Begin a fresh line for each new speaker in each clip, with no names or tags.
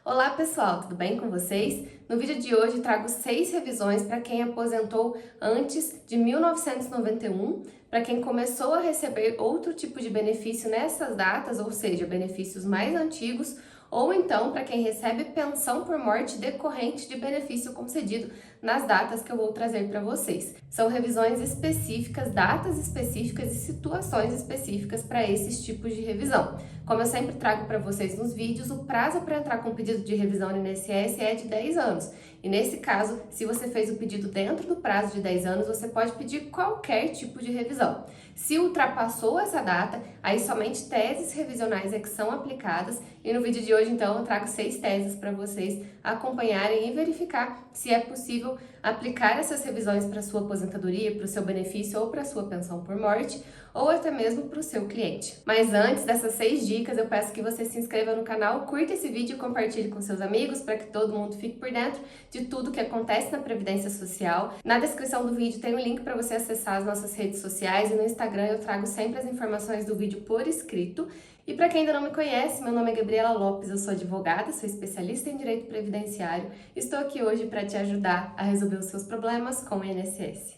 Olá pessoal, tudo bem com vocês? No vídeo de hoje trago 6 revisões para quem aposentou antes de 1991, para quem começou a receber outro tipo de benefício nessas datas, ou seja, benefícios mais antigos, ou então para quem recebe pensão por morte decorrente de benefício concedido nas datas que eu vou trazer para vocês. São revisões específicas, datas específicas e situações específicas para esses tipos de revisão. Como eu sempre trago para vocês nos vídeos, o prazo para entrar com o pedido de revisão no INSS é de 10 anos. E nesse caso, se você fez o pedido dentro do prazo de 10 anos, você pode pedir qualquer tipo de revisão. Se ultrapassou essa data, aí somente teses revisionais é que são aplicadas. E no vídeo de hoje, então, eu trago 6 teses para vocês acompanharem e verificar se é possível aplicar essas revisões para sua aposentadoria, para o seu benefício ou para a sua pensão por morte, ou até mesmo para o seu cliente. Mas antes dessas 6 dicas, eu peço que você se inscreva no canal, curta esse vídeo e compartilhe com seus amigos para que todo mundo fique por dentro de tudo que acontece na Previdência Social. Na descrição do vídeo tem um link para você acessar as nossas redes sociais e no Instagram eu trago sempre as informações do vídeo por escrito. E para quem ainda não me conhece, meu nome é Gabriela Lopes, eu sou advogada, sou especialista em direito previdenciário. Estou aqui hoje para te ajudar a resolver os seus problemas com o INSS.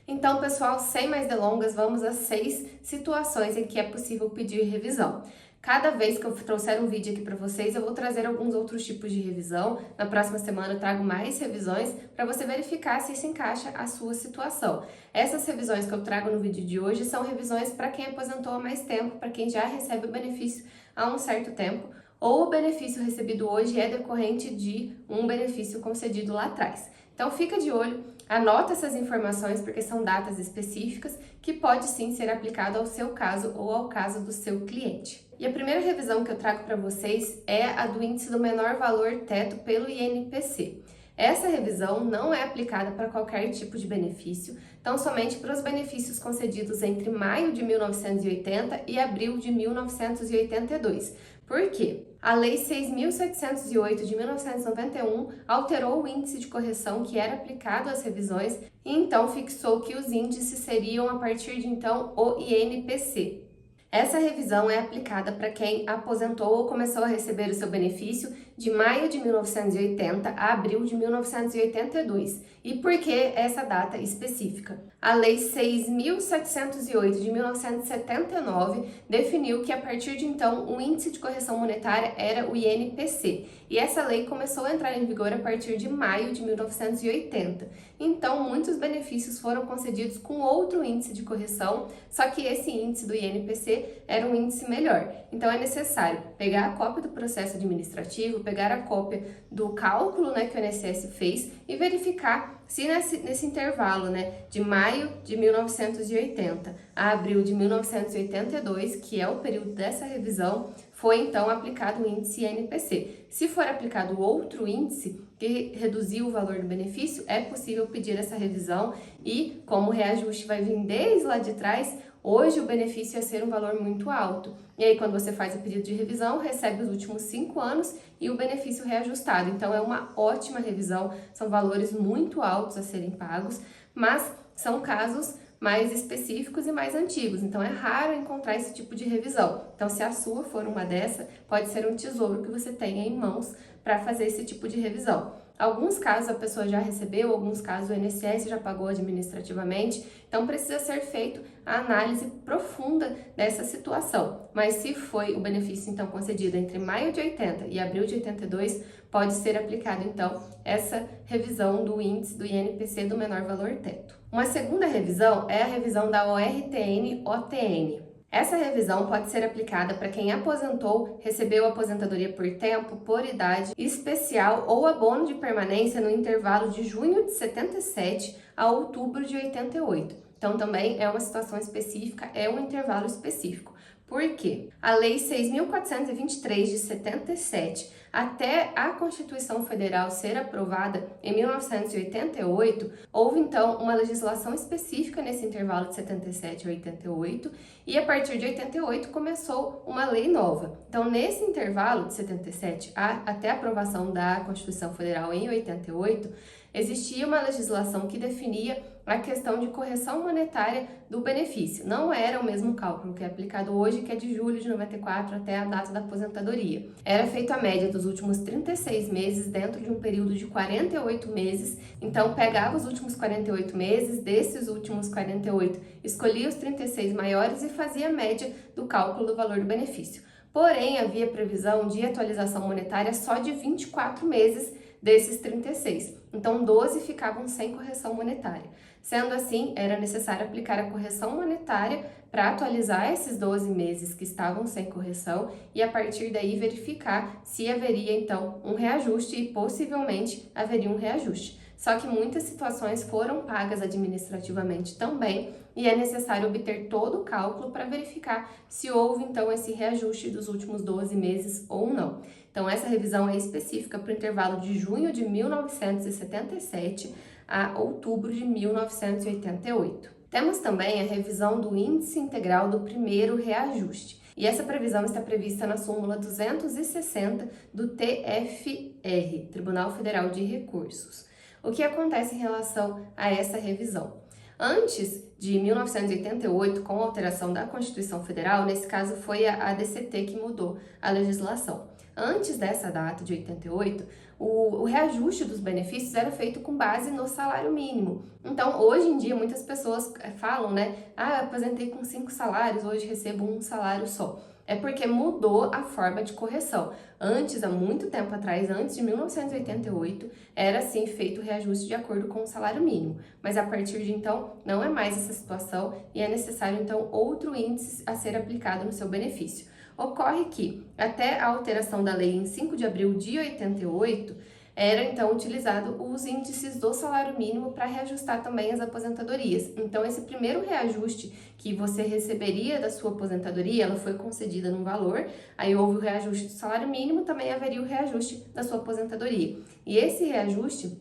Então, pessoal, sem mais delongas, vamos às 6 situações em que é possível pedir revisão. Cada vez que eu trouxer um vídeo aqui para vocês, eu vou trazer alguns outros tipos de revisão. Na próxima semana eu trago mais revisões para você verificar se isso encaixa a sua situação. Essas revisões que eu trago no vídeo de hoje são revisões para quem aposentou há mais tempo, para quem já recebe o benefício há um certo tempo, ou o benefício recebido hoje é decorrente de um benefício concedido lá atrás. Então fica de olho, anota essas informações porque são datas específicas que pode sim ser aplicado ao seu caso ou ao caso do seu cliente. E a primeira revisão que eu trago para vocês é a do índice do menor valor teto pelo INPC. Essa revisão não é aplicada para qualquer tipo de benefício, então somente para os benefícios concedidos entre maio de 1980 e abril de 1982. Por quê? A Lei 6.708 de 1991 alterou o índice de correção que era aplicado às revisões e então fixou que os índices seriam a partir de então o INPC. Essa revisão é aplicada para quem aposentou ou começou a receber o seu benefício de maio de 1980 a abril de 1982. E por que essa data específica? A Lei 6.708 de 1979 definiu que a partir de então o índice de correção monetária era o INPC. E essa lei começou a entrar em vigor a partir de maio de 1980. Então, muitos benefícios foram concedidos com outro índice de correção, só que esse índice do INPC era um índice melhor. Então, é necessário pegar a cópia do processo administrativo, pegar a cópia do cálculo, que o INSS fez e verificar se nesse intervalo, de maio de 1980 a abril de 1982, que é o período dessa revisão, foi então aplicado o índice INPC. Se for aplicado outro índice que reduziu o valor do benefício, é possível pedir essa revisão e, como o reajuste vai vir desde lá de trás, hoje o benefício ia ser um valor muito alto. E aí, quando você faz o pedido de revisão, recebe os últimos 5 anos e o benefício reajustado. Então, é uma ótima revisão, são valores muito altos a serem pagos, mas são casos mais específicos e mais antigos, então é raro encontrar esse tipo de revisão. Então, se a sua for uma dessa, pode ser um tesouro que você tenha em mãos para fazer esse tipo de revisão. Alguns casos a pessoa já recebeu, alguns casos o INSS já pagou administrativamente, então precisa ser feito a análise profunda dessa situação. Mas se foi o benefício então concedido entre maio de 80 e abril de 82, pode ser aplicado então essa revisão do índice do INPC do menor valor teto. Uma segunda revisão é a revisão da ORTN-OTN. Essa revisão pode ser aplicada para quem aposentou, recebeu aposentadoria por tempo, por idade especial ou abono de permanência no intervalo de junho de 77 a outubro de 88. Então também é uma situação específica, é um intervalo específico. Por quê? A Lei 6.423 de 77, até a Constituição Federal ser aprovada em 1988, houve então uma legislação específica nesse intervalo de 77 a 88, e a partir de 88 começou uma lei nova. Então, nesse intervalo de 77 até a aprovação da Constituição Federal em 88, existia uma legislação que definia a questão de correção monetária do benefício. Não era o mesmo cálculo que é aplicado hoje, que é de julho de 94 até a data da aposentadoria. Era feita a média dos últimos 36 meses dentro de um período de 48 meses. Então, pegava os últimos 48 meses, desses últimos 48, escolhia os 36 maiores e fazia a média do cálculo do valor do benefício. Porém, havia previsão de atualização monetária só de 24 meses desses 36. Então, 12 ficavam sem correção monetária. Sendo assim, era necessário aplicar a correção monetária para atualizar esses 12 meses que estavam sem correção e, a partir daí, verificar se haveria, então, um reajuste e, possivelmente, haveria um reajuste. Só que muitas situações foram pagas administrativamente também e é necessário obter todo o cálculo para verificar se houve, então, esse reajuste dos últimos 12 meses ou não. Então, essa revisão é específica para o intervalo de junho de 1977 a outubro de 1988. Temos também a revisão do índice integral do primeiro reajuste. E essa previsão está prevista na súmula 260 do TFR, Tribunal Federal de Recursos. O que acontece em relação a essa revisão? Antes de 1988, com a alteração da Constituição Federal, nesse caso foi a ADCT que mudou a legislação. Antes dessa data de 88, o reajuste dos benefícios era feito com base no salário mínimo. Então, hoje em dia, muitas pessoas falam, né? Ah, eu aposentei com 5 salários, hoje recebo um salário só. É porque mudou a forma de correção. Antes, há muito tempo atrás, antes de 1988, era assim feito o reajuste de acordo com o salário mínimo. Mas a partir de então, não é mais essa situação e é necessário então outro índice a ser aplicado no seu benefício. Ocorre que, até a alteração da lei em 5 de abril de 88, era então utilizado os índices do salário mínimo para reajustar também as aposentadorias. Então, esse primeiro reajuste que você receberia da sua aposentadoria, ela foi concedida num valor, aí houve o reajuste do salário mínimo, também haveria o reajuste da sua aposentadoria. E esse reajuste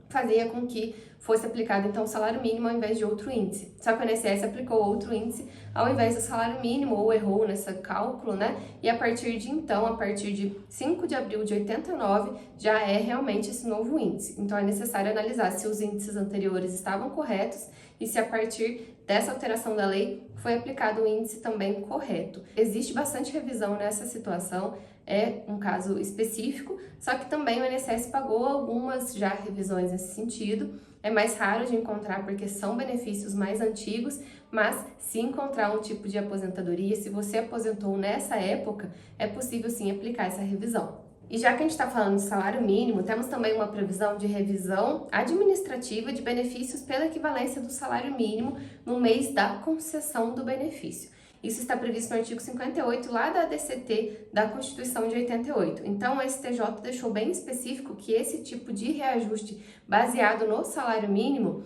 fazia com que fosse aplicado então o salário mínimo ao invés de outro índice. Só que o INSS aplicou outro índice ao invés do salário mínimo, ou errou nesse cálculo, né? E a partir de então, a partir de 5 de abril de 89, já é realmente esse novo índice. Então é necessário analisar se os índices anteriores estavam corretos e se a partir dessa alteração da lei foi aplicado o índice também correto. Existe bastante revisão nessa situação, é um caso específico, só que também o INSS pagou algumas já revisões nesse sentido. É mais raro de encontrar porque são benefícios mais antigos, mas se encontrar um tipo de aposentadoria, se você aposentou nessa época, é possível sim aplicar essa revisão. E já que a gente está falando de salário mínimo, temos também uma previsão de revisão administrativa de benefícios pela equivalência do salário mínimo no mês da concessão do benefício. Isso está previsto no artigo 58 lá da ADCT da Constituição de 88. Então, o STJ deixou bem específico que esse tipo de reajuste baseado no salário mínimo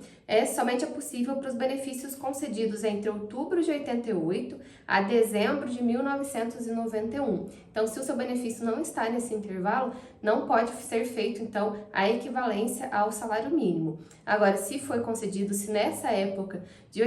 somente é possível para os benefícios concedidos entre outubro de 88 a dezembro de 1991. Então, se o seu benefício não está nesse intervalo, não pode ser feito, então, a equivalência ao salário mínimo. Agora, se foi concedido, se nessa época de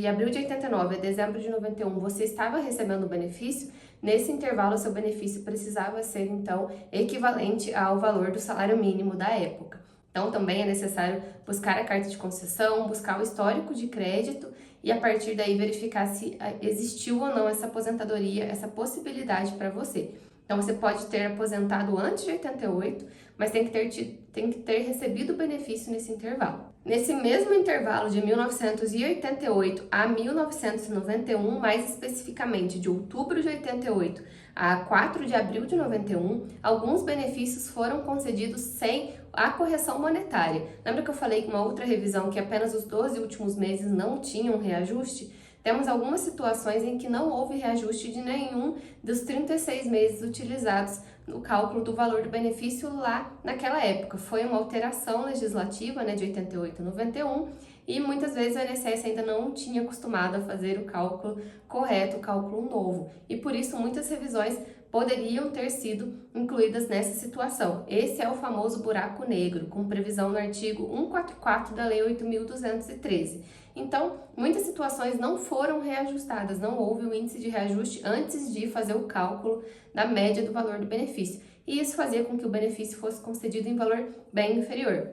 abril de 89 a dezembro de 91 você estava recebendo o benefício, nesse intervalo seu benefício precisava ser, então, equivalente ao valor do salário mínimo da época. Então, também é necessário buscar a carta de concessão, buscar o histórico de crédito e, a partir daí, verificar se existiu ou não essa aposentadoria, essa possibilidade para você. Então, você pode ter aposentado antes de 88, mas tem que ter recebido o benefício nesse intervalo. Nesse mesmo intervalo de 1988 a 1991, mais especificamente de outubro de 88 a 4 de abril de 91, alguns benefícios foram concedidos sem a correção monetária. Lembra que eu falei que uma outra revisão que apenas os 12 últimos meses não tinham reajuste? Temos algumas situações em que não houve reajuste de nenhum dos 36 meses utilizados no cálculo do valor do benefício lá naquela época. Foi uma alteração legislativa, né, de 88 a 91, e muitas vezes o INSS ainda não tinha acostumado a fazer o cálculo correto, o cálculo novo. E por isso muitas revisões poderiam ter sido incluídas nessa situação. Esse é o famoso buraco negro, com previsão no artigo 144 da Lei 8.213. Então, muitas situações não foram reajustadas, não houve o índice de reajuste antes de fazer o cálculo da média do valor do benefício. E isso fazia com que o benefício fosse concedido em valor bem inferior.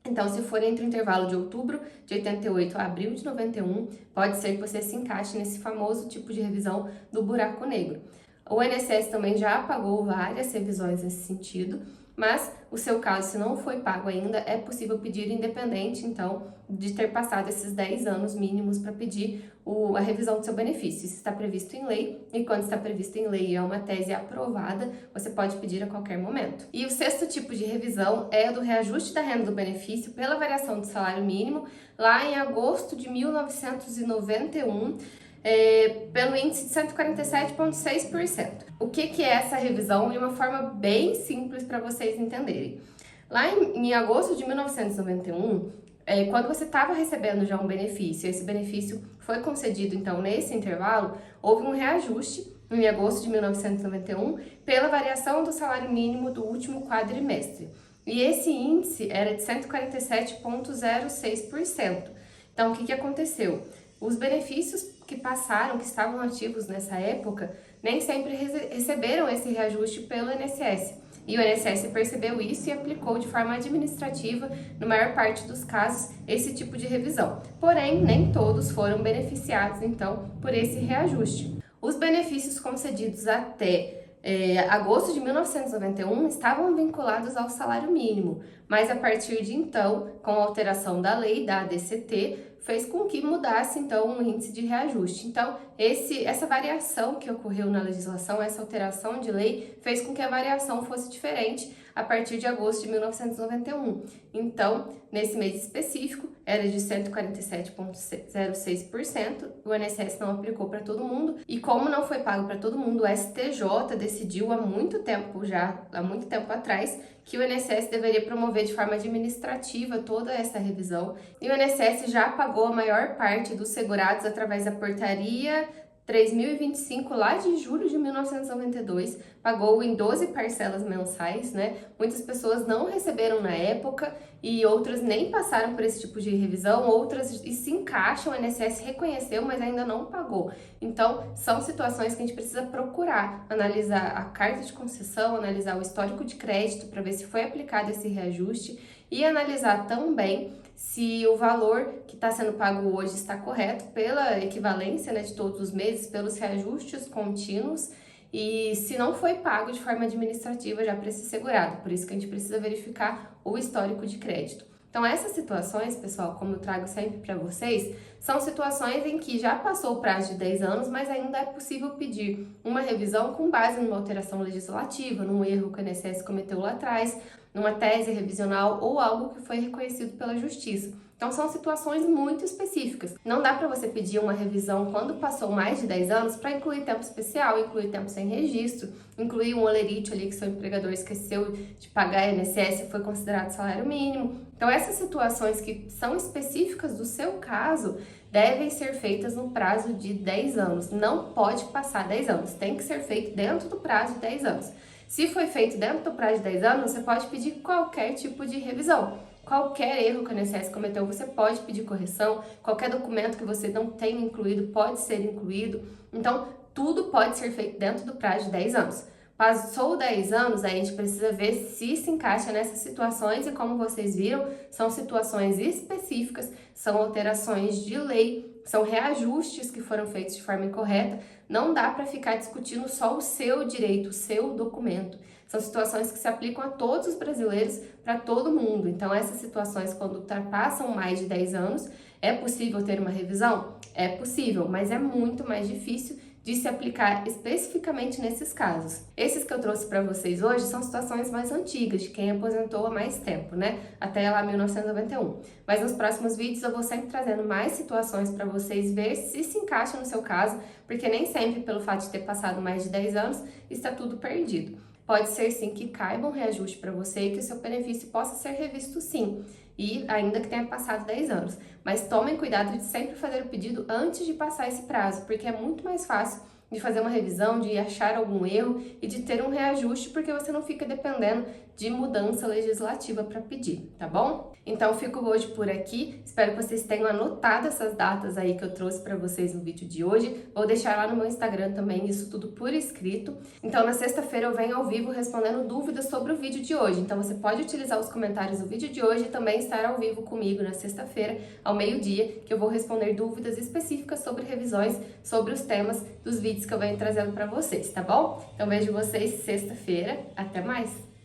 Então, se for entre o intervalo de outubro de 88 a abril de 91, pode ser que você se encaixe nesse famoso tipo de revisão do buraco negro. O INSS também já pagou várias revisões nesse sentido, mas o seu caso, se não foi pago ainda, é possível pedir independente, então, de ter passado esses 10 anos mínimos para pedir a revisão do seu benefício. Isso está previsto em lei, e quando está previsto em lei e é uma tese aprovada, você pode pedir a qualquer momento. E o sexto tipo de revisão é o do reajuste da renda do benefício pela variação do salário mínimo, lá em agosto de 1991, pelo índice de 147,6%. O que é essa revisão? De uma forma bem simples para vocês entenderem. Lá em agosto de 1991, quando você estava recebendo já um benefício, esse benefício foi concedido, então, nesse intervalo, houve um reajuste em agosto de 1991 pela variação do salário mínimo do último quadrimestre. E esse índice era de 147,06%. Então, o que aconteceu? Os benefícios que passaram, que estavam ativos nessa época, nem sempre receberam esse reajuste pelo INSS. E o INSS percebeu isso e aplicou de forma administrativa, na maior parte dos casos, esse tipo de revisão. Porém, nem todos foram beneficiados, então, por esse reajuste. Os benefícios concedidos até agosto de 1991 estavam vinculados ao salário mínimo, mas a partir de então, com a alteração da lei da ADCT, fez com que mudasse então o índice de reajuste. Então, essa variação que ocorreu na legislação, essa alteração de lei, fez com que a variação fosse diferente a partir de agosto de 1991. Então, nesse mês específico, era de 147,06%, o INSS não aplicou para todo mundo, e como não foi pago para todo mundo, o STJ decidiu há muito tempo atrás, que o INSS deveria promover de forma administrativa toda essa revisão, e o INSS já pagou a maior parte dos segurados através da portaria 3.025, lá de julho de 1992, pagou em 12 parcelas mensais, né? Muitas pessoas não receberam na época e outras nem passaram por esse tipo de revisão, outras se encaixam, o INSS reconheceu, mas ainda não pagou. Então, são situações que a gente precisa procurar, analisar a carta de concessão, analisar o histórico de crédito para ver se foi aplicado esse reajuste e analisar também se o valor que está sendo pago hoje está correto pela equivalência, né, de todos os meses, pelos reajustes contínuos, e se não foi pago de forma administrativa já para esse segurado. Por isso que a gente precisa verificar o histórico de crédito. Então, essas situações, pessoal, como eu trago sempre para vocês, são situações em que já passou o prazo de 10 anos, mas ainda é possível pedir uma revisão com base numa alteração legislativa, num erro que o INSS cometeu lá atrás, numa tese revisional ou algo que foi reconhecido pela Justiça. Então, são situações muito específicas. Não dá para você pedir uma revisão quando passou mais de 10 anos para incluir tempo especial, incluir tempo sem registro, incluir um olerite ali que seu empregador esqueceu de pagar INSS e foi considerado salário mínimo. Então, essas situações que são específicas do seu caso devem ser feitas no prazo de 10 anos. Não pode passar 10 anos, tem que ser feito dentro do prazo de 10 anos. Se foi feito dentro do prazo de 10 anos, você pode pedir qualquer tipo de revisão. Qualquer erro que o INSS cometeu, você pode pedir correção. Qualquer documento que você não tenha incluído pode ser incluído. Então, tudo pode ser feito dentro do prazo de 10 anos. Passou 10 anos, aí a gente precisa ver se encaixa nessas situações e, como vocês viram, são situações específicas, são alterações de lei, são reajustes que foram feitos de forma incorreta. Não dá para ficar discutindo só o seu direito, o seu documento. São situações que se aplicam a todos os brasileiros, para todo mundo. Então, essas situações, quando ultrapassam mais de 10 anos, é possível ter uma revisão? É possível, mas é muito mais difícil de se aplicar especificamente nesses casos. Esses que eu trouxe para vocês hoje são situações mais antigas, de quem aposentou há mais tempo, né? Até lá 1991. Mas nos próximos vídeos eu vou sempre trazendo mais situações para vocês ver se encaixa no seu caso, porque nem sempre, pelo fato de ter passado mais de 10 anos, está tudo perdido. Pode ser sim que caiba um reajuste para você e que o seu benefício possa ser revisto sim, e ainda que tenha passado 10 anos. Mas tomem cuidado de sempre fazer o pedido antes de passar esse prazo, porque é muito mais fácil de fazer uma revisão, de achar algum erro e de ter um reajuste, porque você não fica dependendo de mudança legislativa para pedir, tá bom? Então, fico hoje por aqui. Espero que vocês tenham anotado essas datas aí que eu trouxe para vocês no vídeo de hoje. Vou deixar lá no meu Instagram também isso tudo por escrito. Então, na sexta-feira eu venho ao vivo respondendo dúvidas sobre o vídeo de hoje. Então, você pode utilizar os comentários do vídeo de hoje e também estar ao vivo comigo na sexta-feira, ao meio-dia, que eu vou responder dúvidas específicas sobre revisões, sobre os temas dos vídeos que eu venho trazendo para vocês, tá bom? Então, vejo vocês sexta-feira. Até mais!